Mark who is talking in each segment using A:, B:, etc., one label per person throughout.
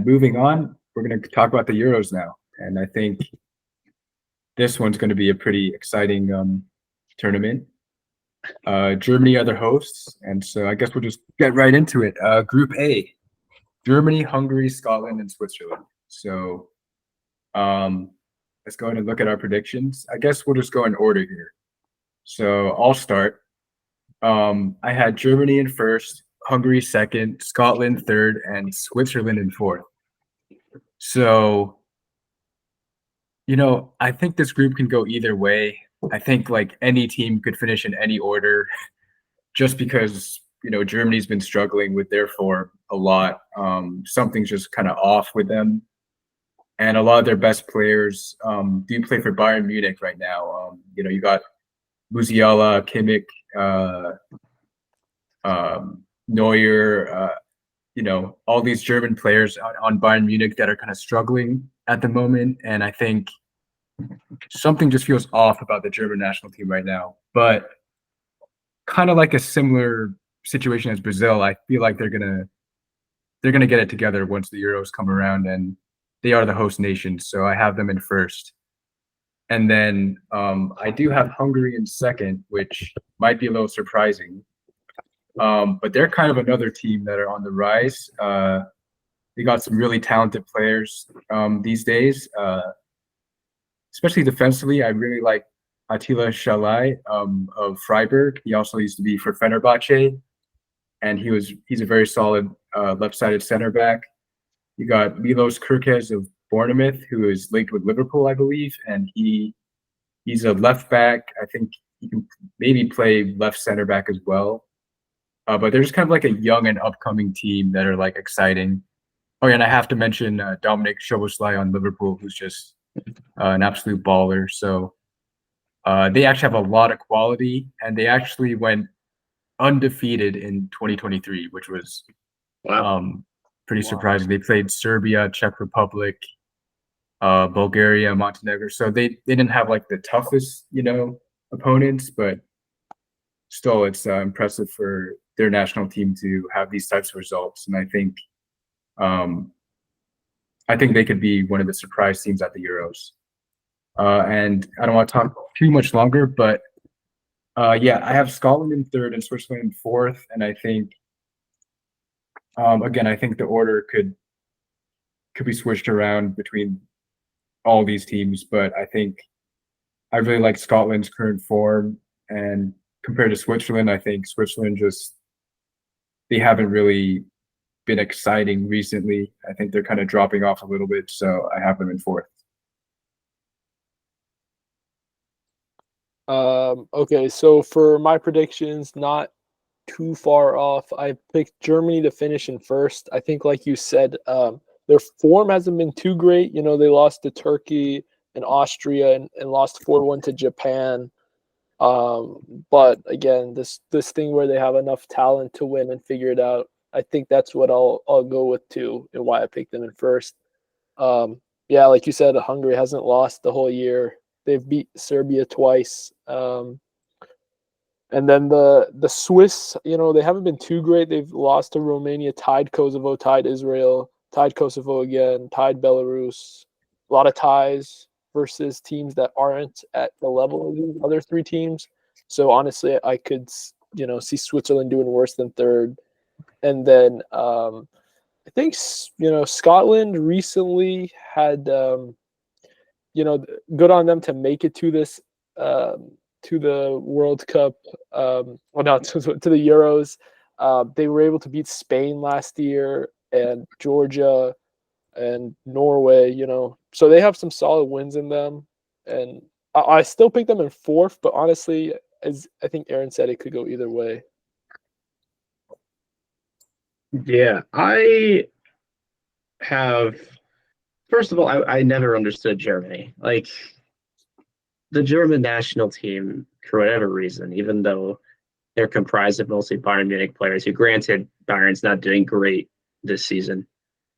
A: And moving on, we're going to talk about the Euros now. And I think this one's going to be a pretty exciting tournament. Germany are the hosts, and so I guess we'll just get right into it. Group A, Germany, Hungary, Scotland, and Switzerland. So let's go ahead and look at our predictions. I guess we'll just go in order here. So I'll start. I had Germany in first, Hungary second, Scotland third, and Switzerland in fourth. So, I think this group can go either way. I think like any team could finish in any order just because, Germany's been struggling with their form a lot. Something's just kind of off with them. And a lot of their best players do play for Bayern Munich right now. You got Musiala, Kimmich, Neuer, all these German players on Bayern Munich that are kind of struggling at the moment. And I think something just feels off about the German national team right now. But kind of like a similar situation as Brazil, I feel like they're gonna get it together once the Euros come around, and they are the host nation. So I have them in first. And then I do have Hungary in second, which might be a little surprising. But they're kind of another team that are on the rise. They got some really talented players these days, especially defensively. I really like Attila Szalai of Freiburg. He also used to be for Fenerbahce, and he's a very solid left-sided center back. You got Milos Kerkez of Bournemouth, who is linked with Liverpool, I believe, and he's a left back. I think he can maybe play left center back as well. But they're just kind of like a young and upcoming team that are like exciting. Oh, yeah, and I have to mention Dominic Szoboszlai on Liverpool, who's just an absolute baller. So they actually have a lot of quality, and they actually went undefeated in 2023, which was pretty surprising. They played Serbia, Czech Republic, Bulgaria, Montenegro. So they didn't have like the toughest, opponents, but still it's impressive for their national team to have these types of results. And I think they could be one of the surprise teams at the Euros. And I don't want to talk too much longer, but I have Scotland in third and Switzerland in fourth. And I think, again, I think the order could be switched around between all these teams, but I think I really like Scotland's current form, and compared to Switzerland, I think Switzerland they haven't really been exciting recently. I think they're kind of dropping off a little bit, so I have them in fourth.
B: Okay, so for my predictions, not too far off. I picked Germany to finish in first. I think, like you said, their form hasn't been too great. They lost to Turkey and Austria and lost 4-1 to Japan. But again, this thing where they have enough talent to win and figure it out, I think that's what I'll go with too, and why I picked them in first. Like you said, Hungary hasn't lost the whole year. They've beat Serbia twice. And then the Swiss, they haven't been too great. They've lost to Romania, tied Kosovo, tied Israel, tied Kosovo again, tied Belarus. A lot of ties versus teams that aren't at the level of these other three teams. So honestly, I could, see Switzerland doing worse than third. And then I think, Scotland recently had, good on them to make it to this, to the World Cup, to the Euros. They were able to beat Spain last year and Georgia and Norway, so they have some solid wins in them. And I still pick them in fourth, but honestly, as I think Aaron said, it could go either way.
C: Yeah, I have. First of all, I never understood Germany. Like, the German national team, for whatever reason, even though they're comprised of mostly Bayern Munich players, who, granted, Bayern's not doing great this season,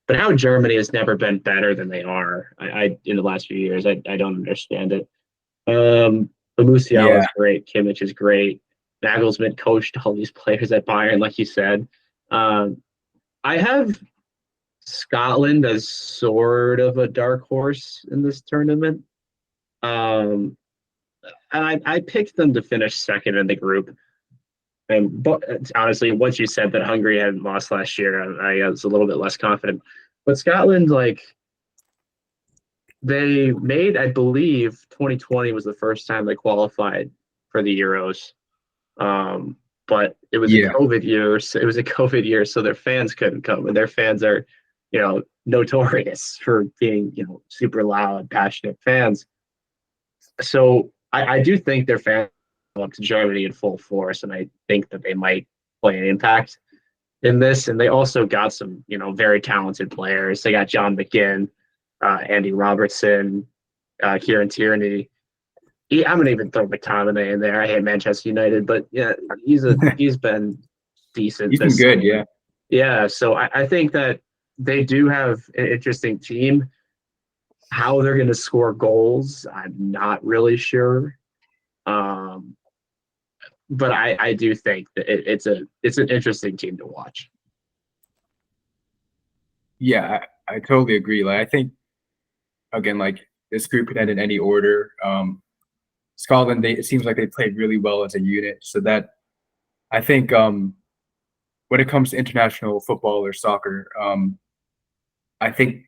C: but how Germany has never been better than they are, I in the last few years, I don't understand it. Musiala is great. Kimmich is great. Nagelsmann coached all these players at Bayern, like you said. I have Scotland as sort of a dark horse in this tournament. And I picked them to finish second in the group. But honestly, once you said that Hungary hadn't lost last year, I was a little bit less confident. But Scotland, like, they made, I believe, 2020 was the first time they qualified for the Euros. But it was a
A: Yeah.
C: COVID year. So it was a COVID year, so their fans couldn't come, and their fans are, notorious for being, super loud, passionate fans. So I do think their fans up to Germany in full force, and I think that they might play an impact in this. And they also got some, very talented players. They got John McGinn, Andy Robertson, Kieran Tierney. I'm gonna even throw McTominay in there. I hate Manchester United, but yeah, he's been decent.
A: He's been good, yeah.
C: Yeah, so I think that they do have an interesting team. How they're going to score goals, I'm not really sure. But I do think that it's an interesting team to watch.
A: Yeah, I totally agree. Like, I think, again, like, this group could end in any order. Scotland, it seems like they played really well as a unit. So that, I think, when it comes to international football or soccer, I think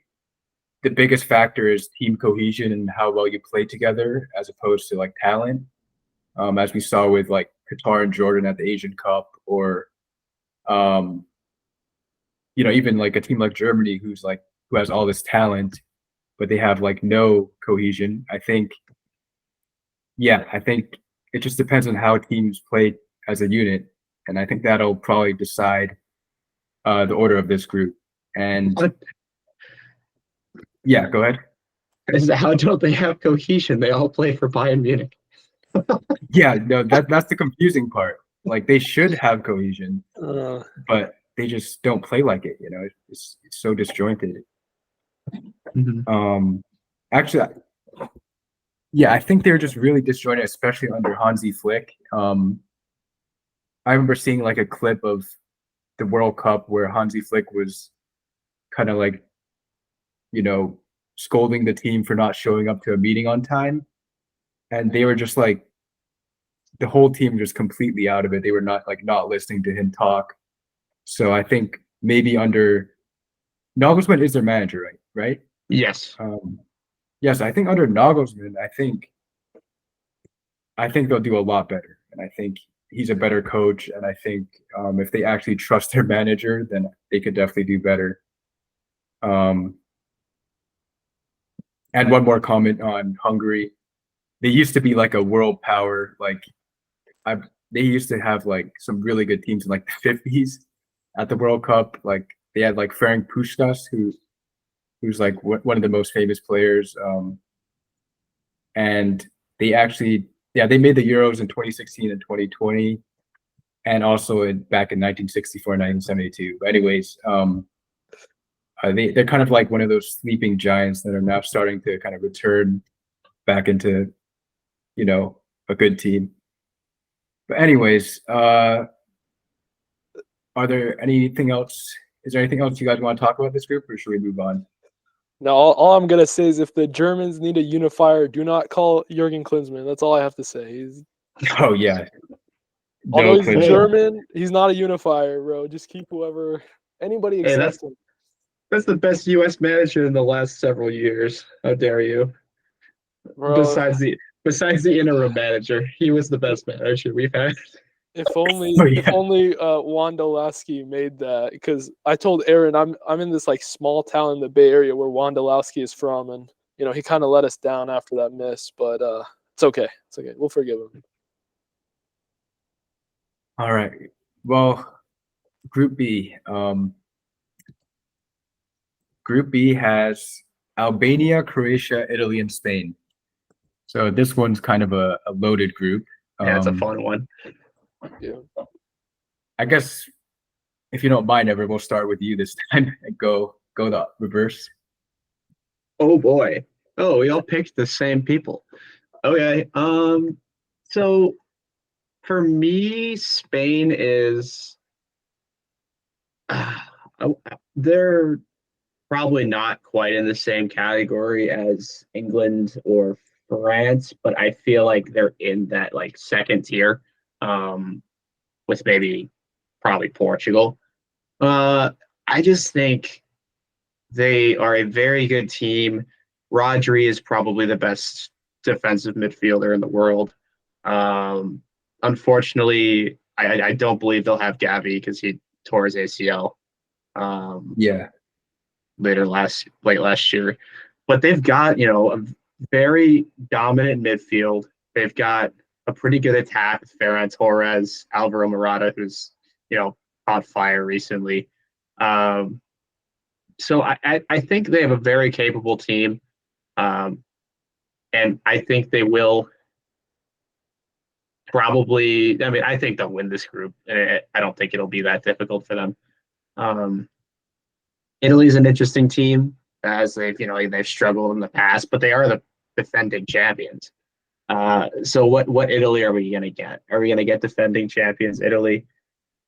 A: the biggest factor is team cohesion and how well you play together as opposed to like talent. As we saw with like Qatar and Jordan at the Asian Cup, or even like a team like Germany who has all this talent, but they have like no cohesion. I think it just depends on how teams play as a unit, and I think that'll probably decide the order of this group. And yeah, go ahead.
C: How don't they have cohesion? They all play for Bayern Munich.
A: Yeah, no, that's the confusing part. Like, they should have cohesion, but they just don't play like it. It's so disjointed.
C: Mm-hmm.
A: Actually, yeah, I think they're just really disjointed, especially under Hansi Flick. I remember seeing like a clip of the World Cup where Hansi Flick was kind of like, scolding the team for not showing up to a meeting on time, and they were just like, the whole team just completely out of it. They were not listening to him talk. So I think maybe under Nagelsmann is their manager, right?
C: Yes.
A: Yes, I think under Nagelsmann, I think they'll do a lot better, and I think he's a better coach. And I think if they actually trust their manager, then they could definitely do better. And one more comment on Hungary. They used to be like a world power. They used to have like some really good teams in like the 50s at the World Cup. Like, they had like Ferenc Puskás, who's like one of the most famous players. And they they made the Euros in 2016 and 2020, and also back in 1964 and 1972. But anyways, they're kind of like one of those sleeping giants that are now starting to kind of return back into, a good team. But anyways, are there anything else? Is there anything else you guys want to talk about this group, or should we move on?
B: No, all I'm gonna say is if the Germans need a unifier, do not call Jurgen Klinsmann. That's all I have to say.
A: Oh yeah.
B: Although he's
A: Klinsmann.
B: German, he's not a unifier, bro. Just keep anybody except him.
C: That's the best U.S. manager in the last several years. How dare you?
B: Bro,
C: Besides the interim manager, he was the best manager we've had.
B: If only Wondolowski made that, because I told Aaron I'm in this like small town in the Bay Area where Wondolowski is from, and he kind of let us down after that miss, but it's okay. It's okay. We'll forgive him.
A: All right. Well, Group B. Group B has Albania, Croatia, Italy, and Spain. So this one's kind of a loaded group.
C: Yeah, it's a fun one.
B: Yeah.
A: I guess if you don't mind, Ever, we'll start with you this time and go the reverse.
C: Oh boy. Oh, we all picked the same people. Okay. So for me, Spain is they're probably not quite in the same category as England or France, but I feel like they're in that like second tier, um, with maybe probably Portugal. I just think they are a very good team. Rodri is probably the best defensive midfielder in the world. Um, Unfortunately, I don't believe they'll have Gavi because he tore his ACL um,
A: Yeah.
C: late last year. But they've got a very dominant midfield. They've got a pretty good attack with Ferran Torres, Alvaro Morata, who's caught fire recently. Um, so I think they have a very capable team, um, and I think they will probably. I mean, I think they'll win this group. I don't think it'll be that difficult for them. Um, Italy's an interesting team as they've struggled in the past, but they are the defending champions. So what Italy are we going to get? Are we going to get defending champions Italy?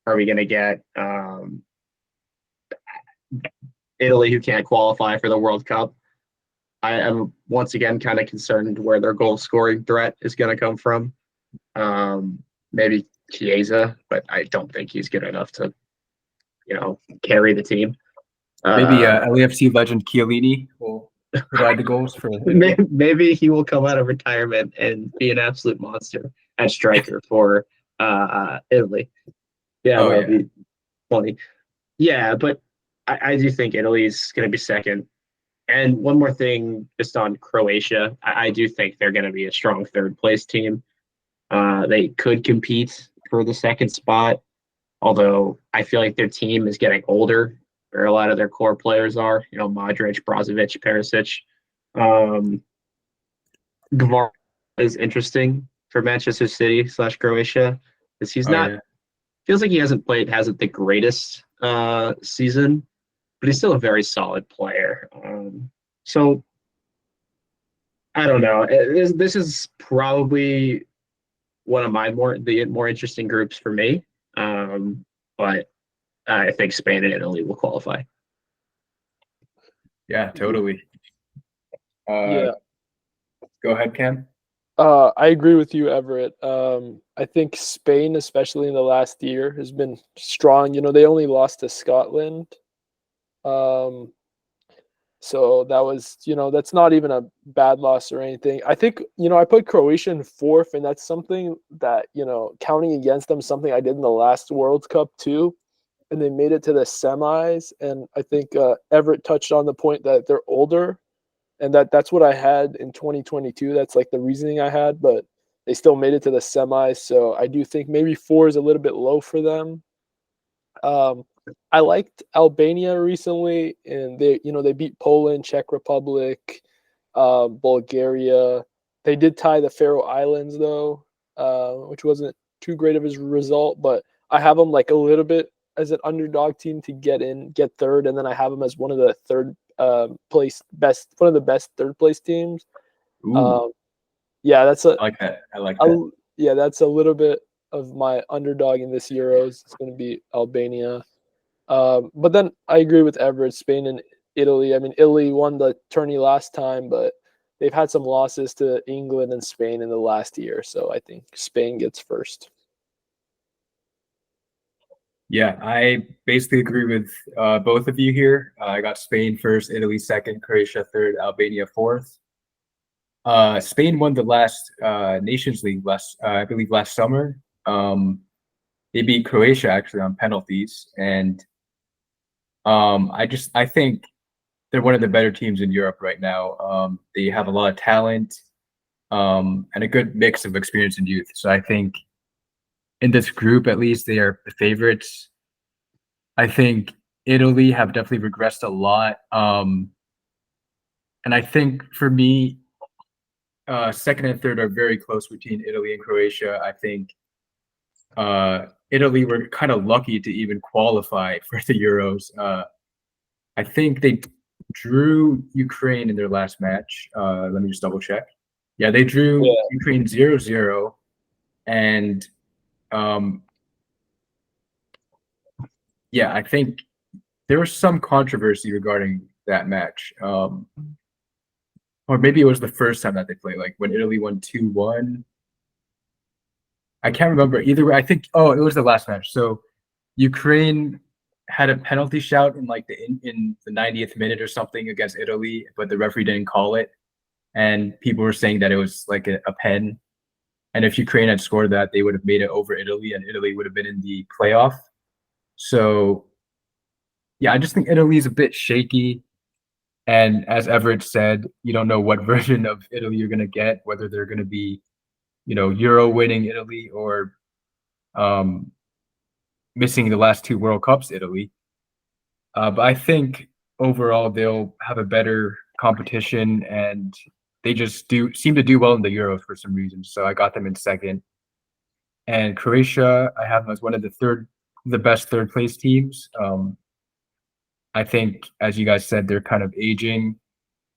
C: Are we going to get Italy who can't qualify for the World Cup? I am once again kind of concerned where their goal scoring threat is going to come from. Maybe Chiesa, but I don't think he's good enough to carry the team.
A: Maybe LAFC legend Chiellini will provide the goals for Italy.
C: Maybe he will come out of retirement and be an absolute monster at striker for Italy. Yeah, that'll be funny. Yeah, but I do think Italy's going to be second. And one more thing, just on Croatia, I do think they're going to be a strong third place team. They could compete for the second spot, although I feel like their team is getting older, where a lot of their core players are. Modric, Brozovic, Perisic. Gvar is interesting for Manchester City / Croatia because he's not. Feels like he hasn't the greatest season, but he's still a very solid player. So I don't know. This is probably one of the more interesting groups for me. But I think Spain and Italy will qualify.
A: Yeah, totally.
B: Yeah.
A: Go ahead, Cam.
B: I agree with you, Everett. I think Spain, especially in the last year, has been strong. They only lost to Scotland. So that was, that's not even a bad loss or anything. I think, I put Croatia in fourth, and that's something that, counting against them, something I did in the last World Cup too. And they made it to the semis. And I think Everett touched on the point that they're older, and that's what I had in 2022. That's like the reasoning I had, but they still made it to the semis. So I do think maybe 4 is a little bit low for them. I liked Albania recently, and they beat Poland, Czech Republic, Bulgaria. They did tie the Faroe Islands though, which wasn't too great of a result. But I have them like a little bit as an underdog team to get third, and then I have them as one of the one of the best third place teams. Yeah, that's
A: I like that. I like that.
B: Yeah, that's a little bit of my underdog in this Euros. It's going to be Albania. But then I agree with Everett, Spain and Italy. I mean, Italy won the tourney last time, but they've had some losses to England and Spain in the last year. So I think Spain gets first.
A: Yeah, I basically agree with both of you here. I got Spain first, Italy second, Croatia third, Albania fourth. Spain won the last Nations League I believe last summer. They beat Croatia actually on penalties, and I think they're one of the better teams in Europe right now. They have a lot of talent, and a good mix of experience and youth. So I think in this group, at least, they are the favorites. I think Italy have definitely regressed a lot. And I think for me, second and third are very close between Italy and Croatia. I think Italy were kind of lucky to even qualify for the Euros. I think they drew Ukraine in their last match. Let me just double check. Yeah, they drew Ukraine 0-0. And yeah, I think there was some controversy regarding that match. Or maybe it was the first time that they played, like when Italy won 2-1. I can't remember either way. I think it was the last match. So Ukraine had a penalty shout in like in the 90th minute or something against Italy, but the referee didn't call it, and people were saying that it was like a pen. And if Ukraine had scored that, they would have made it over Italy, and Italy would have been in the playoff. So yeah, I just think Italy is a bit shaky. And as Everett said, you don't know what version of Italy you're going to get, whether they're going to be, Euro winning Italy or missing the last two World Cups Italy. But I think overall they'll have a better competition, and they just seem to do well in the Euros for some reason. So I got them in second. And Croatia, I have them as one of the best third place teams. I think, as you guys said, they're kind of aging,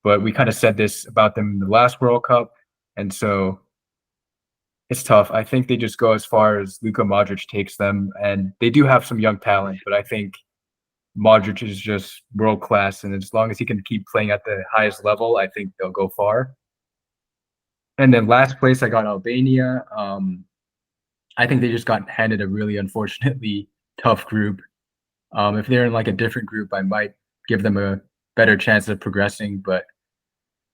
A: but we kind of said this about them in the last World Cup, and so it's tough. I think they just go as far as Luka Modric takes them, and they do have some young talent, but I think Modric is just world class, and as long as he can keep playing at the highest level, I think they'll go far. And then last place, I got Albania. I think they just got handed a really unfortunately tough group. If they're in like a different group, I might give them a better chance of progressing. But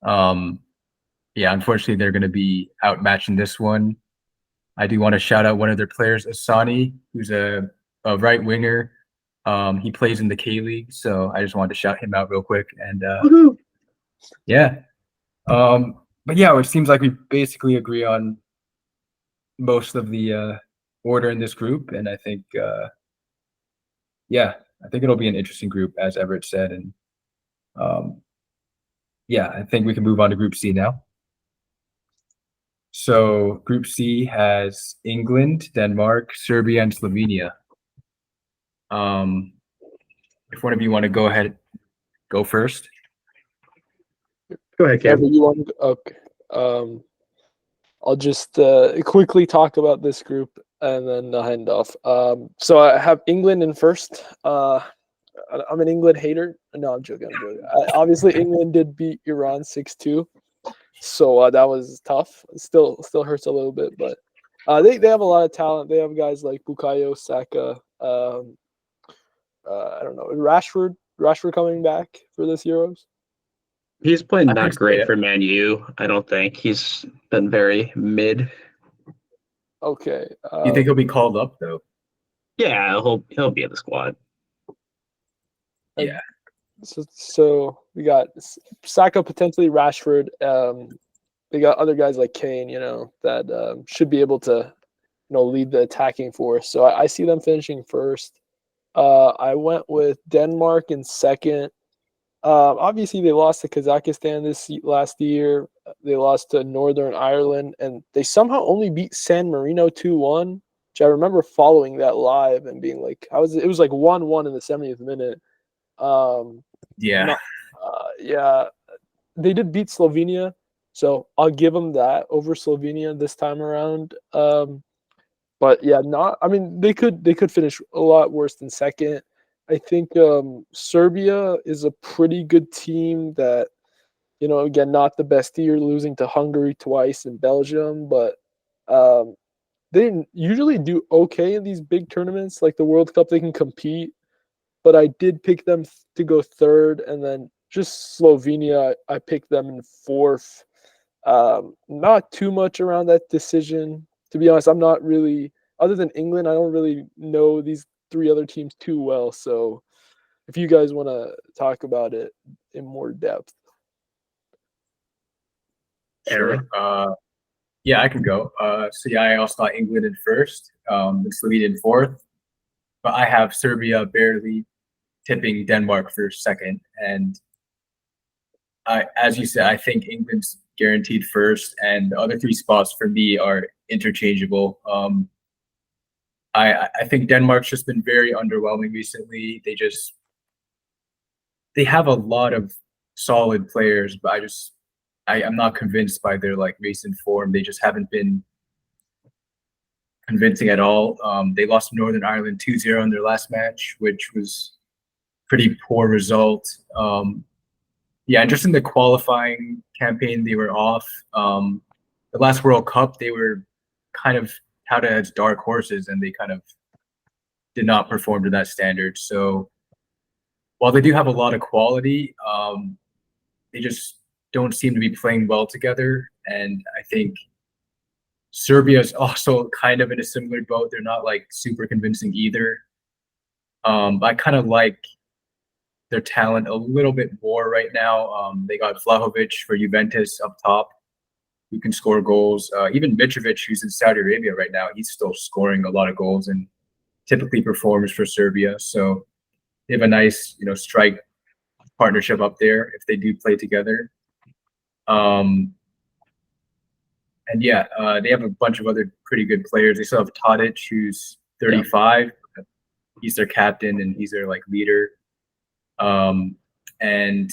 A: yeah, unfortunately, they're going to be outmatched in this one. I do want to shout out one of their players, Asani, who's a right winger. He plays in the K League, so I just wanted to shout him out real quick. And yeah, but yeah, it seems like we basically agree on most of the order in this group, and I think. Yeah, I think it'll be an interesting group, as Everett said. And yeah, I think we can move on to Group C now. So Group C has England, Denmark, Serbia, and Slovenia. If one of you want to go ahead, go first.
C: Go ahead, Kevin.
B: You want? Okay. I'll just quickly talk about this group and then I'll hand off. So I have England in first. I'm an England hater. No, I'm joking. Obviously, England did beat Iran 6-2, so that was tough. It still hurts a little bit, but they have a lot of talent. They have guys like Bukayo Saka. I don't know, Rashford coming back for this Euros.
C: He's playing not great for Man U. I don't think he's been very mid.
B: Okay.
A: You think he'll be called up though?
C: Yeah, he'll be in the squad.
A: Yeah.
B: So we got Saka, potentially Rashford. They got other guys like Kane, that should be able to, lead the attacking force. So I see them finishing first. I went with Denmark in second. Obviously, they lost to Kazakhstan last year. They lost to Northern Ireland, and they somehow only beat San Marino 2-1, which I remember following that live and being like, it was like 1-1 in the 70th minute.
A: Yeah.
B: Yeah. They did beat Slovenia, so I'll give them that over Slovenia this time around. But yeah, they could finish a lot worse than second. I think Serbia is a pretty good team that, again, not the best year, losing to Hungary twice and Belgium, but they usually do okay in these big tournaments like the World Cup. They can compete, but I did pick them to go third, and then just Slovenia, I picked them in fourth. Not too much around that decision. To be honest, I'm not really, other than England, I don't really know these three other teams too well. So if you guys want to talk about it in more depth.
A: Sure. Yeah, I can go. So yeah, I also got England in first, and Slovenia in fourth, but I have Serbia barely tipping Denmark for second. And as you said, I think England's guaranteed first, and the other three spots for me are interchangeable. I think Denmark's just been very underwhelming recently. They have a lot of solid players, but I'm not convinced by their like recent form. They just haven't been convincing at all. They lost to Northern Ireland 2-0 in their last match, which was pretty poor result. Yeah, just in the qualifying campaign, they were off. The last World Cup, they were kind of touted as dark horses, and they kind of did not perform to that standard. So while they do have a lot of quality, they just don't seem to be playing well together. And I think Serbia is also kind of in a similar boat. They're not like super convincing either. But I kind of like their talent a little bit more right now. They got Vlahovic for Juventus up top, who can score goals. Even Mitrovic, who's in Saudi Arabia right now, he's still scoring a lot of goals and typically performs for Serbia. So they have a nice, strike partnership up there if they do play together. And yeah, they have a bunch of other pretty good players. They still have Tadic, who's 35. Yeah. He's their captain and he's their like leader. And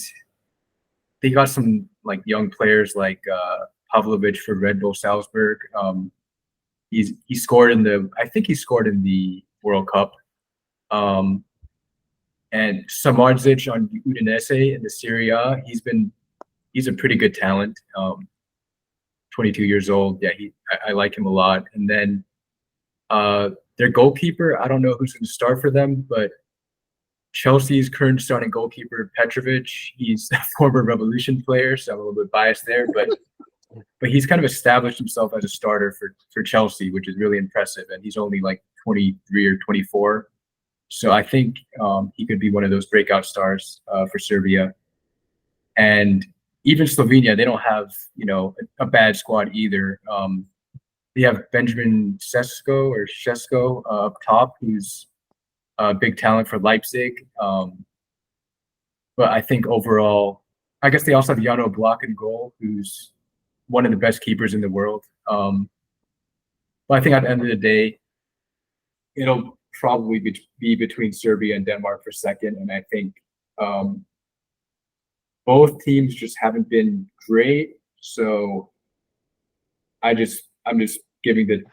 A: they got some like young players like Pavlovic for Red Bull Salzburg. He scored I think he scored in the World Cup. And Samardzic on Udinese in the Serie A, he's a pretty good talent. 22 years old. Yeah, I like him a lot. And then their goalkeeper, I don't know who's going to start for them, but Chelsea's current starting goalkeeper, Petrovic, he's a former Revolution player, so I'm a little bit biased there, but he's kind of established himself as a starter for Chelsea, which is really impressive. And he's only like 23 or 24. So I think he could be one of those breakout stars for Serbia. And even Slovenia, they don't have, a bad squad either. They have Benjamin Šesko up top, who's a big talent for Leipzig. But I think overall, I guess they also have Jano Block in goal, who's one of the best keepers in the world. But I think at the end of the day, it'll probably be between Serbia and Denmark for second. And I think both teams just haven't been great. So I'm just giving the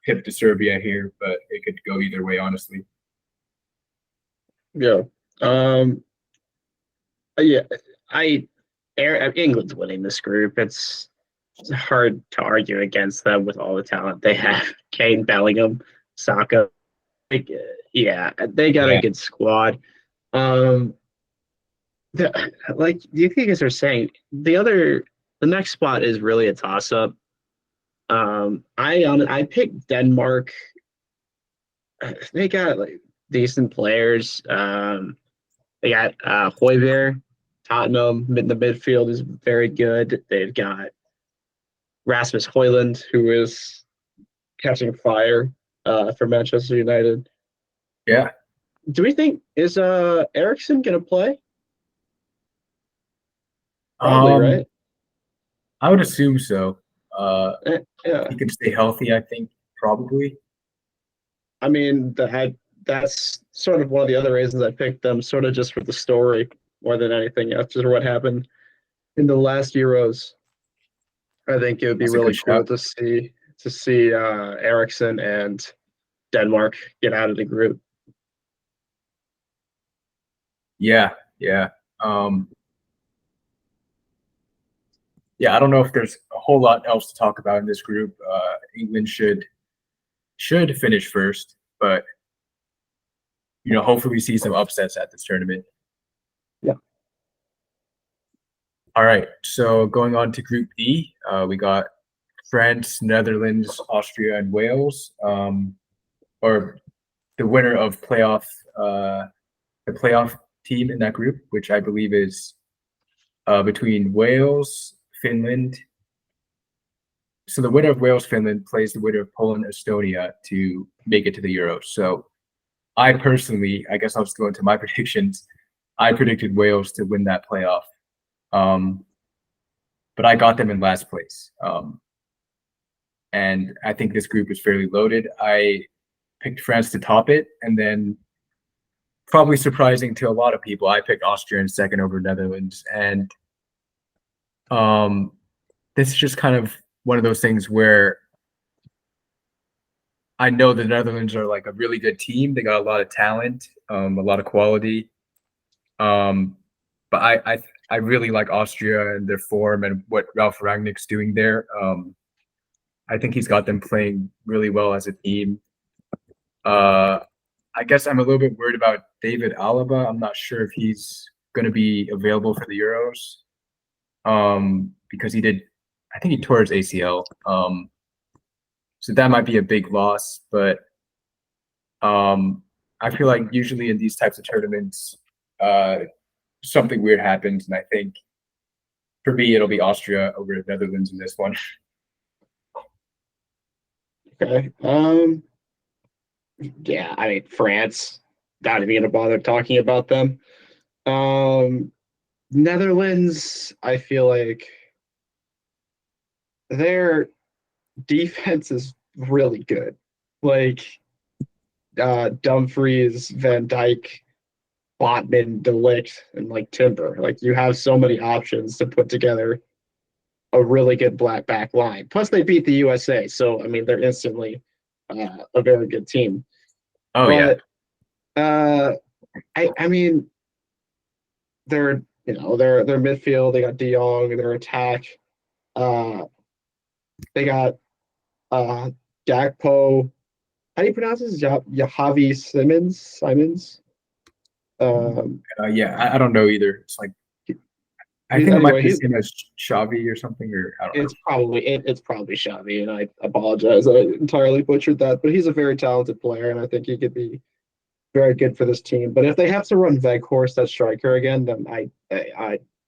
A: tip to Serbia here, but it could go either way, honestly.
C: Yeah. Yeah. England's winning this group. It's hard to argue against them with all the talent they have. Kane, Bellingham, Saka. Yeah, they got a good squad. Like you guys are saying, the next spot is really a toss-up. I picked Denmark. They got like decent players. They got Højbjerg, Tottenham. In the midfield is very good. They've got Rasmus Højlund, who is catching fire for Manchester United.
A: Yeah.
C: Do we think is Eriksen gonna play? Probably, right?
A: I would assume so.
C: Yeah.
A: He can stay healthy, I think, probably.
C: I mean, that's sort of one of the other reasons I picked them, sort of just for the story more than anything else, just what happened in the last Euros. I think it would be really cool to see Eriksen and Denmark get out of the group.
A: Yeah. Yeah, I don't know if there's a whole lot else to talk about in this group. England should finish first, but hopefully we see some upsets at this tournament.
C: Yeah.
A: All right, so going on to Group D, we got France, Netherlands, Austria, and Wales, or the winner of the playoff team in that group, which I believe is between Wales, Finland. So the winner of Wales, Finland plays the winner of Poland, Estonia to make it to the Euros. So I personally, I guess I'll just go into my predictions. I predicted Wales to win that playoff. But I got them in last place. And I think this group is fairly loaded. I picked France to top it, and then probably surprising to a lot of people, I picked Austria in second over Netherlands. And this is just kind of one of those things where I know the Netherlands are like a really good team. They got a lot of talent, a lot of quality. But I really like Austria and their form and what Ralph Rangnick's doing there. I think he's got them playing really well as a team. Uh, I guess I'm a little bit worried about David Alaba. I'm not sure if he's going to be available for the Euros because I think he tore his ACL. So that might be a big loss. But I feel like usually in these types of tournaments, something weird happens. And I think for me, it'll be Austria over the Netherlands in this one.
C: Okay. Yeah, I mean France. Not even gonna bother talking about them. Netherlands, I feel like their defense is really good. Like Dumfries, Van Dyke, Botman, Delict, and like Timber. Like you have so many options to put together a really good black back line. Plus, they beat the USA, so I mean they're instantly a very good team.
A: Oh yeah.
C: But I mean their midfield. They got De Jong. Their attack. Uh, they got Gakpo. How do you pronounce this? Javi Simons.
A: Yeah, I don't know either. It's like I think it might
C: Anyway,
A: be the same as Xavi or something, or I don't know.
C: it's probably Xavi, and I apologize. I entirely butchered that, but he's a very talented player, and I think he could be very good for this team. But if they have to run Veghorst at striker again, then I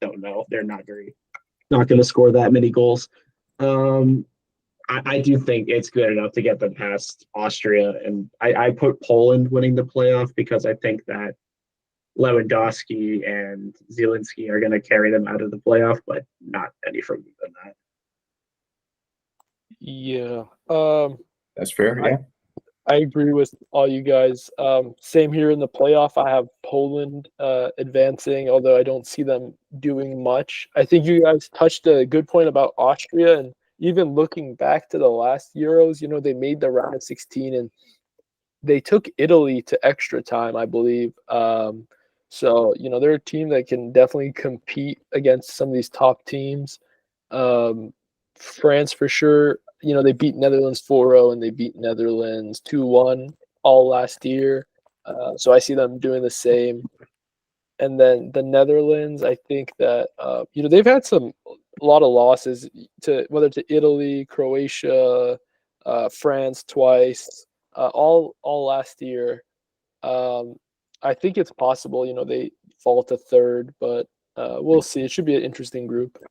C: don't know. They're not going to score that many goals. I do think it's good enough to get them past Austria, and I put Poland winning the playoff because I think that Lewandowski and Zielinski are going to carry them out of the playoff, but not any further than that.
B: Yeah.
A: That's fair. Yeah.
B: I agree with all you guys. Same here in the playoff. I have Poland advancing, although I don't see them doing much. I think you guys touched a good point about Austria, and even looking back to the last Euros, they made the round of 16 and they took Italy to extra time, I believe. So, they're a team that can definitely compete against some of these top teams. France for sure. They beat Netherlands 4-0 and they beat Netherlands 2-1 all last year. So I see them doing the same. And then the Netherlands, I think that they've had a lot of losses to whether to Italy, Croatia, France twice, all last year. I think it's possible, they fall to third, but we'll see. It should be an interesting group.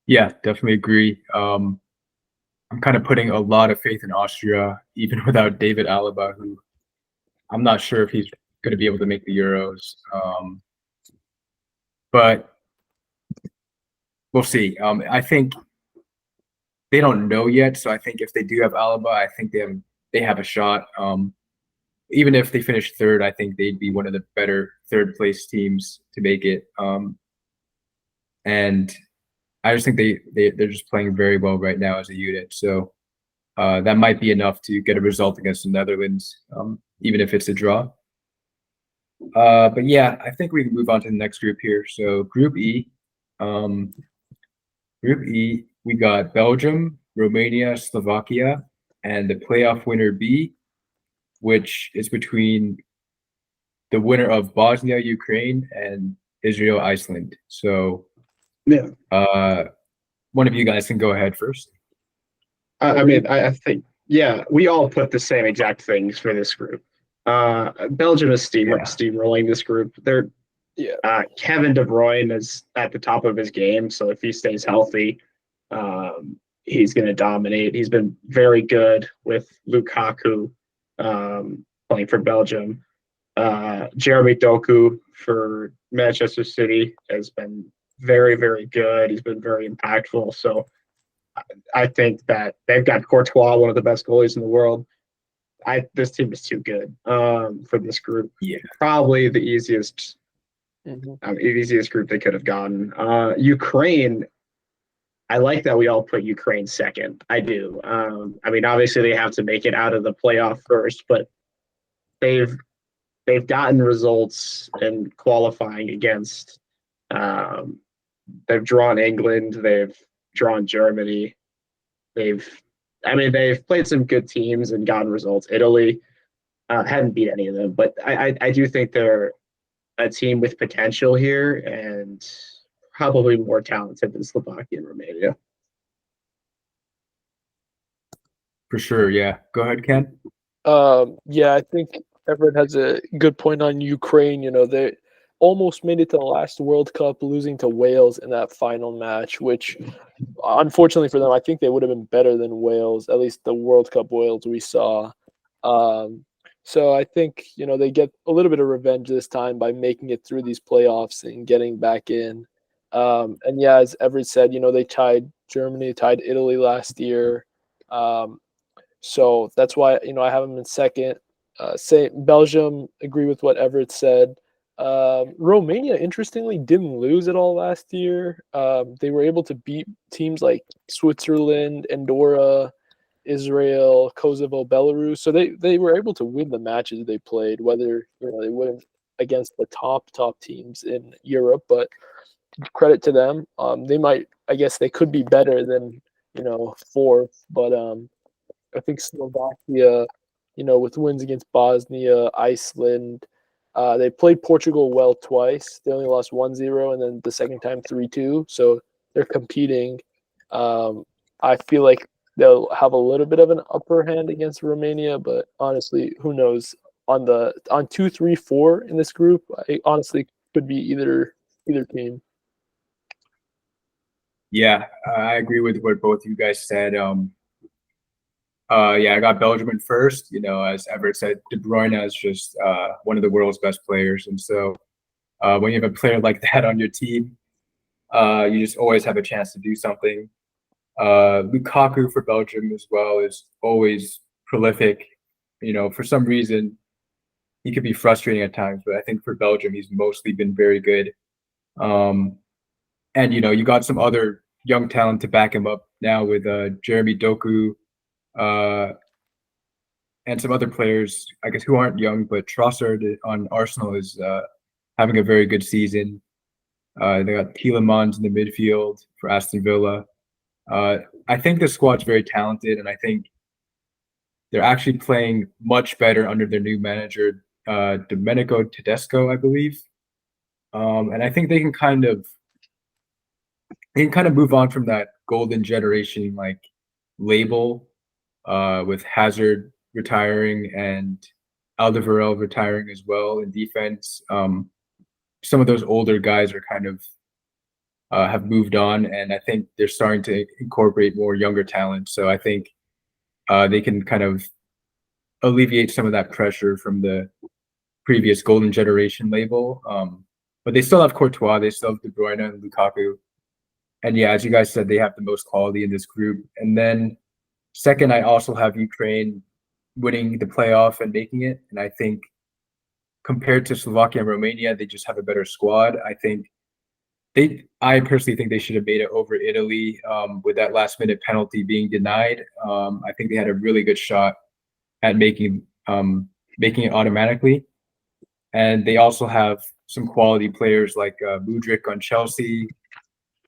A: Yeah, definitely agree. I'm kind of putting a lot of faith in Austria, even without David Alaba, who I'm not sure if he's going to be able to make the Euros. But we'll see. I think they don't know yet, so I think if they do have Alaba, I think they have a shot. Even if they finish third, I think they'd be one of the better third place teams to make it. And I just think they're just playing very well right now as a unit. So that might be enough to get a result against the Netherlands, even if it's a draw. But yeah, I think we can move on to the next group here. So Group E. Group E, we got Belgium, Romania, Slovakia, and the playoff winner B, which is between the winner of Bosnia, Ukraine, and Israel, Iceland. So
C: Yeah.
A: One of you guys can go ahead first.
C: I think, yeah, we all put the same exact things for this group. Belgium is steamrolling this group. Kevin De Bruyne is at the top of his game, so if he stays healthy, he's going to dominate. He's been very good with Lukaku playing for Belgium. Jeremy Doku for Manchester City has been very, very good. He's been very impactful. So I think that they've got Courtois, one of the best goalies in the world. This team is too good for this group.
A: Yeah,
C: probably the easiest group they could have gotten. Ukraine. I like that we all put Ukraine second. I do. I mean, obviously they have to make it out of the playoff first, but they've they've gotten results in qualifying against. They've drawn England. They've drawn Germany. They've played some good teams and gotten results. Italy hadn't beat any of them, but I do think they're a team with potential here and probably more talented than Slovakia and Romania.
A: For sure, yeah. Go ahead, Ken.
B: Yeah, I think Everett has a good point on Ukraine. They almost made it to the last World Cup, losing to Wales in that final match, which unfortunately for them, I think they would have been better than Wales, at least the World Cup Wales we saw. So I think, they get a little bit of revenge this time by making it through these playoffs and getting back in. And yeah, as Everett said, they tied Germany, tied Italy last year. So that's why, I have them in second. Say Belgium, agree with what Everett said. Romania, interestingly, didn't lose at all last year. They were able to beat teams like Switzerland, Andorra, Israel, Kosovo, Belarus. So they were able to win the matches they played, whether they win against the top teams in Europe. But credit to them. I guess they could be better than fourth, but I think Slovakia, with wins against Bosnia, Iceland, they played Portugal well twice. They only lost 1-0 and then the second time 3-2. So they're competing. I feel like they'll have a little bit of an upper hand against Romania, but honestly, who knows? On 2, 3, 4 in this group, I honestly could be either team.
A: Yeah, I agree with what both you guys said. Yeah, I got Belgium in first. As Everett said, De Bruyne is just one of the world's best players, and so when you have a player like that on your team, you just always have a chance to do something. Lukaku for Belgium as well is always prolific. For some reason, he could be frustrating at times, but I think for Belgium, he's mostly been very good. And you got some other young talent to back him up now with Jeremy Doku, and some other players, I guess, who aren't young, but Trossard on Arsenal is having a very good season. They got Tielemans in the midfield for Aston Villa. I think the squad's very talented, and I think they're actually playing much better under their new manager, Domenico Tedesco, I believe. And I think they can kind of move on from that golden generation label, with Hazard retiring and Alderweireld retiring as well in defense. Some of those older guys are kind of have moved on, and I think they're starting to incorporate more younger talent. So I think they can kind of alleviate some of that pressure from the previous golden generation label. But they still have Courtois, they still have De Bruyne and Lukaku. And yeah, as you guys said, they have the most quality in this group. And then second, I also have Ukraine winning the playoff and making it. And I think compared to Slovakia and Romania, they just have a better squad. I personally think they should have made it over Italy with that last minute penalty being denied. I think they had a really good shot at making it automatically. And they also have some quality players like Mudryk on Chelsea.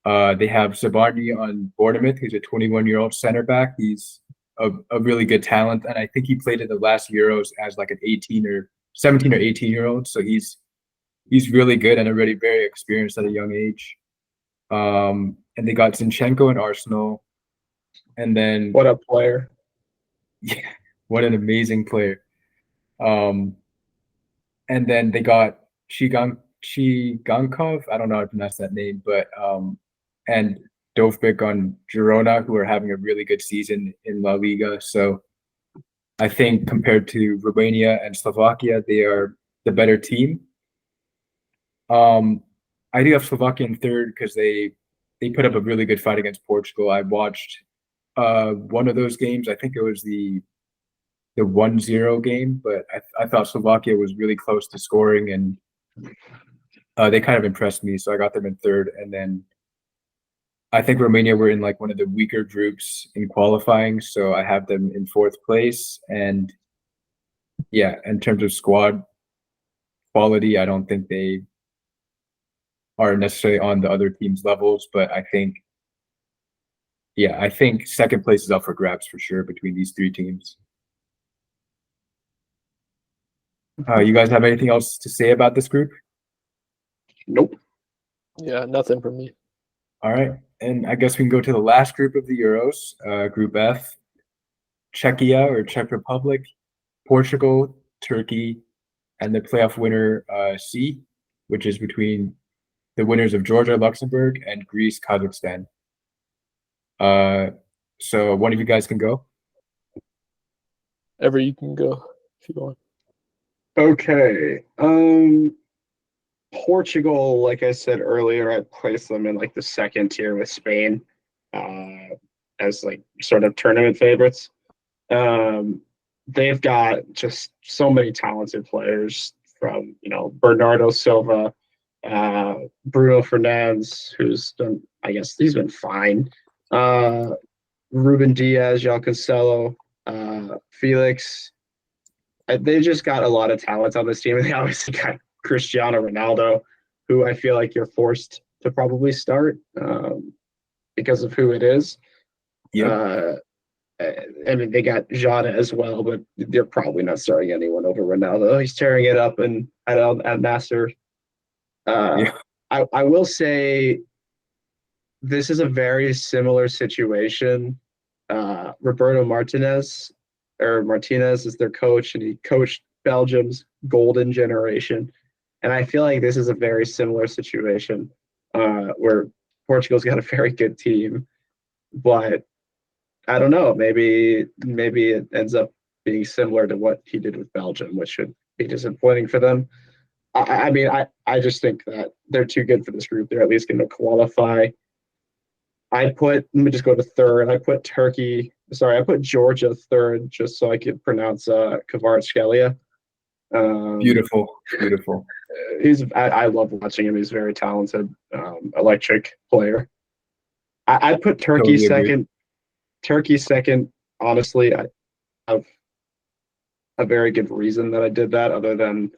A: They have Zabarny on Bournemouth, who's a 21-year-old center back. He's a really good talent, and I think he played in the last Euros as like an 17 or 18-year-old. So he's really good and already very experienced at a young age. And they got Zinchenko in Arsenal, and then
B: What a player!
A: Yeah, what an amazing player. And then they got Chigankov. I don't know how to pronounce that name, but and Dovbyk on Girona, who are having a really good season in La Liga. So I think compared to Romania and Slovakia, they are the better team. I do have Slovakia in third because they put up a really good fight against Portugal. I watched one of those games. I think it was the 1-0 game, but I thought Slovakia was really close to scoring, and they kind of impressed me. So I got them in third, and then I think Romania were in like one of the weaker groups in qualifying, so I have them in fourth place. And yeah, in terms of squad, quality. I don't think they are necessarily on the other team's levels, but I think second place is up for grabs for sure between these three teams. You guys have anything else to say about this group?
C: Nope.
B: Yeah, nothing from me.
A: All right. And I guess we can go to the last group of the Euros, Group F. Czechia or Czech Republic, Portugal, Turkey, and the playoff winner C, which is between the winners of Georgia, Luxembourg, and Greece, Kazakhstan. So one of you guys can go.
B: Ever you can go if you want.
C: Okay. Portugal, like I said earlier, I placed them in like the second tier with Spain, as like sort of tournament favorites. They've got just so many talented players from, Bernardo Silva, Bruno Fernandes, who's done, I guess he's been fine. Ruben Diaz, João Cancelo, Felix. They just got a lot of talent on this team, and they obviously got Cristiano Ronaldo, who I feel like you're forced to probably start because of who it is.
A: Yeah.
C: I mean, they got Jota as well, but they're probably not starting anyone over Ronaldo. He's tearing it up at Nasser. I will say this is a very similar situation. Roberto Martinez is their coach, and he coached Belgium's golden generation. And I feel like this is a very similar situation where Portugal's got a very good team, but I don't know. Maybe it ends up being similar to what he did with Belgium, which should be disappointing for them. I mean, I just think that they're too good for this group. They're at least going to qualify. Let me just go to third. I put Georgia third just so I could pronounce Kvaratskhelia.
A: Beautiful.
C: I love watching him. He's a very talented, electric player. I put Turkey
A: Totally agree.
C: second. Turkey second. Honestly, I have a very good reason that I did that, other than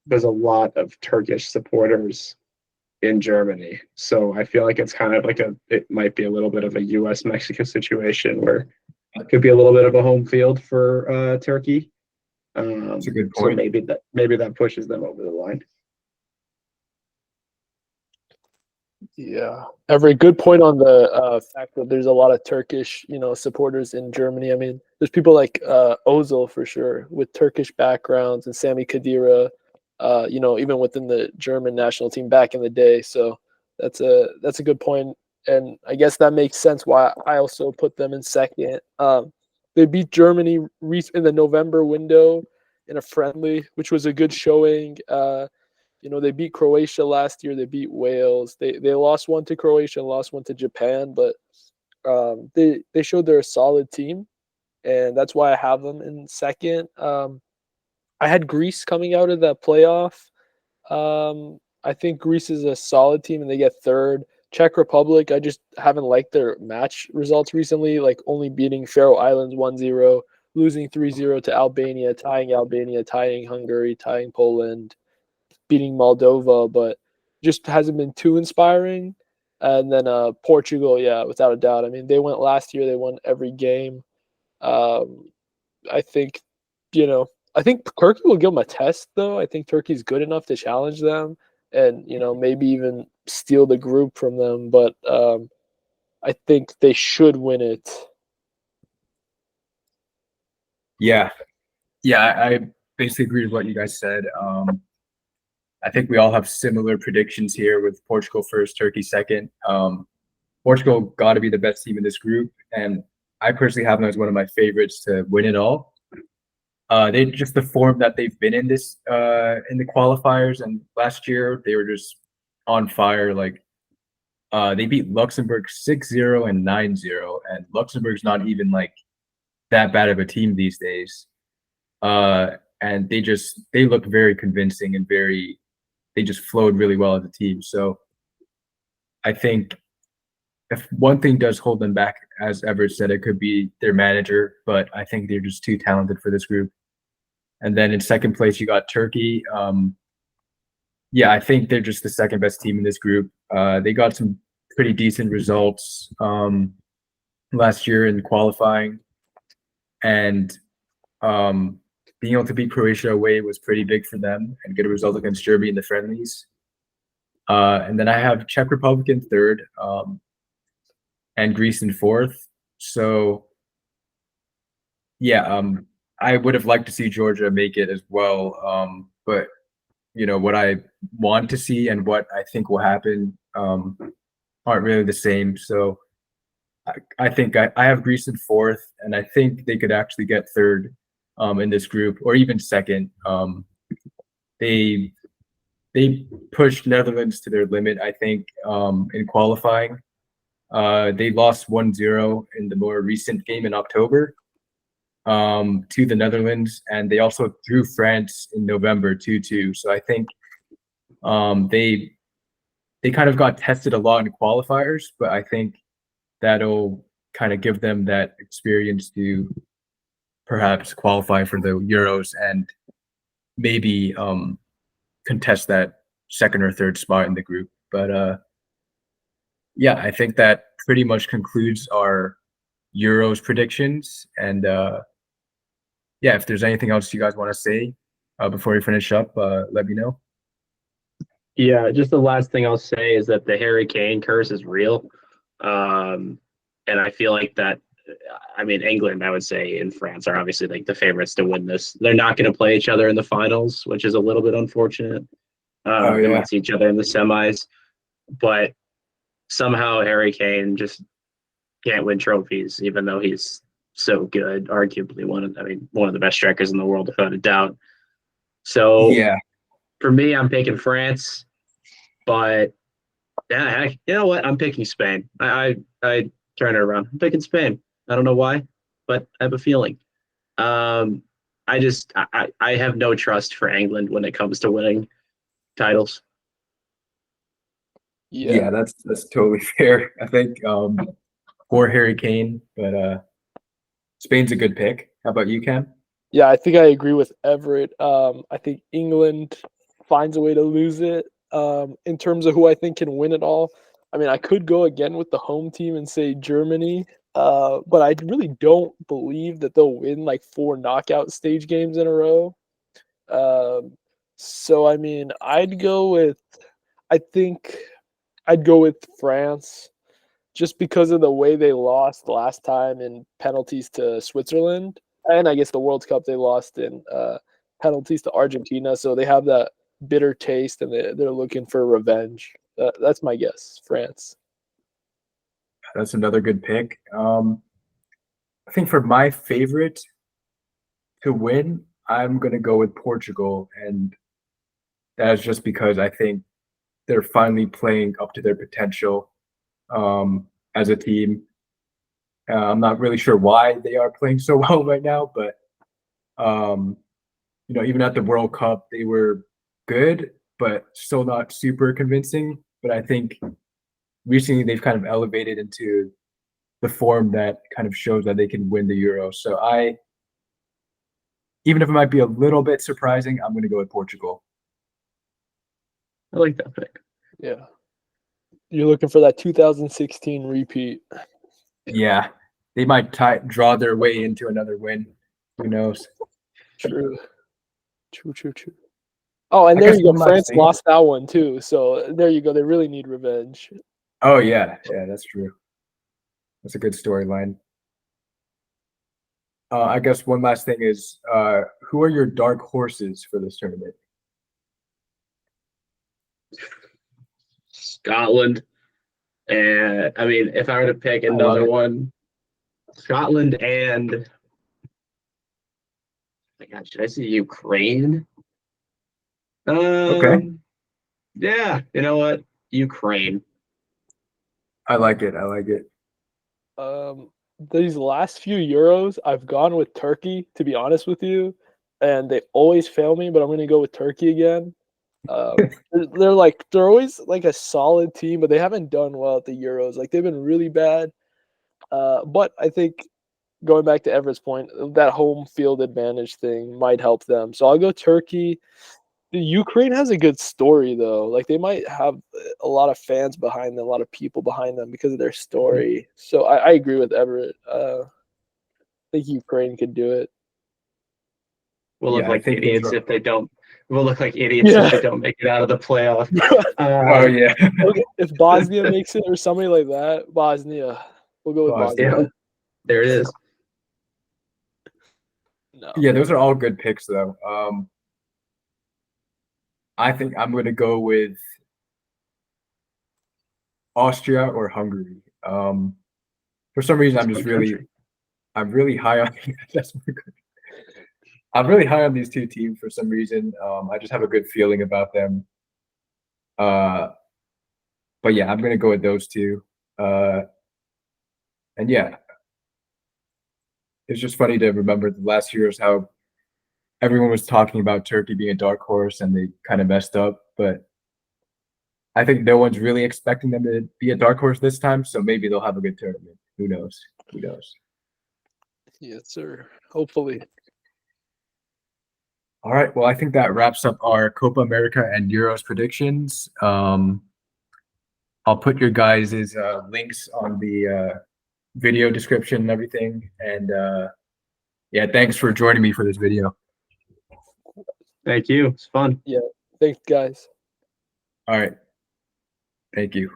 C: there's a lot of Turkish supporters in Germany. So I feel like it's kind of like it might be a little bit of a US-Mexico situation where it could be a little bit of a home field for Turkey.
A: That's a good point.
C: So maybe that pushes them over the line.
B: Yeah, every good point on the fact that there's a lot of Turkish, supporters in Germany. I mean, there's people like Ozil for sure with Turkish backgrounds, and Sami Khedira, even within the German national team back in the day. So that's a good point, and I guess that makes sense why I also put them in second. They beat Germany in the November window in a friendly, which was a good showing. They beat Croatia last year. They beat Wales. They lost one to Croatia and lost one to Japan, but they showed they're a solid team, and that's why I have them in second. I had Greece coming out of that playoff. I think Greece is a solid team, and they get third. Czech Republic, I just haven't liked their match results recently, like only beating Faroe Islands 1-0, losing 3-0 to Albania, tying Hungary, tying Poland, beating Moldova, but just hasn't been too inspiring. And then Portugal, yeah, without a doubt. I mean, they went last year. They won every game. I think, I think Turkey will give them a test, though. I think Turkey's good enough to challenge them and, maybe even steal the group from them. But I think they should win it.
A: Yeah. I basically agree with what you guys said. I think we all have similar predictions here with Portugal first, Turkey second. Portugal got to be the best team in this group, and I personally have them as one of my favorites to win it all. They just the form that they've been in this in the qualifiers, and last year they were just on fire. Like they beat Luxembourg 6-0 and 9-0, and Luxembourg's not even like that bad of a team these days. And they look very convincing and they just flowed really well as a team. So I think if one thing does hold them back, as Everett said, it could be their manager, but I think they're just too talented for this group. And then in second place, you got Turkey. Yeah, I think they're just the second best team in this group. They got some pretty decent results last year in qualifying, and being able to beat Croatia away was pretty big for them and get a result against Germany in the friendlies. And then I have Czech Republic in third, and Greece in fourth. So yeah, I would have liked to see Georgia make it as well. But what I want to see and what I think will happen aren't really the same. So I think I have Greece in fourth, and I think they could actually get third in this group, or even second. They pushed Netherlands to their limit, I think, in qualifying. They lost 1-0 in the more recent game in October to the Netherlands, and they also threw France in November 2-2. So I think they kind of got tested a lot in qualifiers, but I think that'll kind of give them that experience to perhaps qualify for the Euros and maybe contest that second or third spot in the group. But yeah, I think that pretty much concludes our Euros predictions. And yeah, if there's anything else you guys want to say before we finish up, let me know.
C: Yeah, just the last thing I'll say is that the Harry Kane curse is real. And I feel like that, I mean, England, I would say, and France are obviously like the favorites to win this. They're not going to play each other in the finals, which is a little bit unfortunate. They might see each other in the semis, but somehow Harry Kane just can't win trophies, even though he's so good, arguably one of the best strikers in the world, without a doubt. So
A: Yeah,
C: for me, I'm picking France, but yeah, heck, you know what? I'm picking Spain. I turn it around. I'm picking Spain. I don't know why, but I have a feeling. I have no trust for England when it comes to winning titles.
A: yeah, that's totally fair. I think for Harry Kane, but Spain's a good pick. How about you, Cam?
B: Yeah, I think I agree with Everett. I think England finds a way to lose it. In terms of who I think can win it all, I mean, I could go again with the home team and say Germany, but I really don't believe that they'll win like 4 knockout stage games in a row. So, I mean, I think I'd go with France just because of the way they lost last time in penalties to Switzerland. And I guess the World Cup they lost in penalties to Argentina. So they have that bitter taste and they're looking for revenge. That's my guess, France.
A: That's another good pick. I think for my favorite to win, I'm going to go with Portugal. And that's just because I think they're finally playing up to their potential as a team. I'm not really sure why they are playing so well right now, but even at the World Cup, they were good, but still not super convincing. But I think recently they've kind of elevated into the form that kind of shows that they can win the Euro. So even if it might be a little bit surprising, I'm going to go with Portugal.
C: I like that pick.
B: Yeah. You're looking for that 2016 repeat.
A: Yeah, they might draw their way into another win. Who knows?
B: True. Oh, and there you go. France lost that one too. So there you go. They really need revenge.
A: Oh, yeah, that's true. That's a good storyline. I guess one last thing is, who are your dark horses for this tournament?
C: Scotland. And I mean, if I were to pick another one, Scotland and, oh my God, should I say Ukraine?
A: Okay.
C: Yeah, you know what? Ukraine.
A: I like it.
B: These last few Euros, I've gone with Turkey, to be honest with you, and they always fail me, but I'm going to go with Turkey again. They're always like a solid team, but they haven't done well at the Euros. Like they've been really bad. But I think going back to Everett's point, that home field advantage thing might help them. So I'll go Turkey. The Ukraine has a good story though. Like they might have a lot of fans behind them, a lot of people behind them because of their story. So I agree with Everett. I think Ukraine could do it.
C: We'll look
A: Yeah, I
C: like
A: think
C: idiots if they don't. We'll look like idiots if they don't make it out of the playoff.
A: Oh yeah.
B: Okay, if Bosnia makes it or somebody like that, Bosnia. We'll go with Bosnia.
C: Yeah, there it is.
B: No.
A: Yeah, those are all good picks though. I think I'm going to go with Austria or Hungary. For some reason, I'm really high on. That's my good. I'm really high on these two teams for some reason. I just have a good feeling about them. But yeah, I'm going to go with those two. And yeah, it's just funny to remember the last years how everyone was talking about Turkey being a dark horse and they kind of messed up. But I think no one's really expecting them to be a dark horse this time. So maybe they'll have a good tournament. Who knows? Who knows?
B: Yes, sir. Hopefully.
A: All right. Well, I think that wraps up our Copa America and Euros predictions. I'll put your guys' links on the video description and everything. And yeah, thanks for joining me for this video.
C: Thank you. It's fun.
B: Yeah. Thanks, guys.
A: All right. Thank you.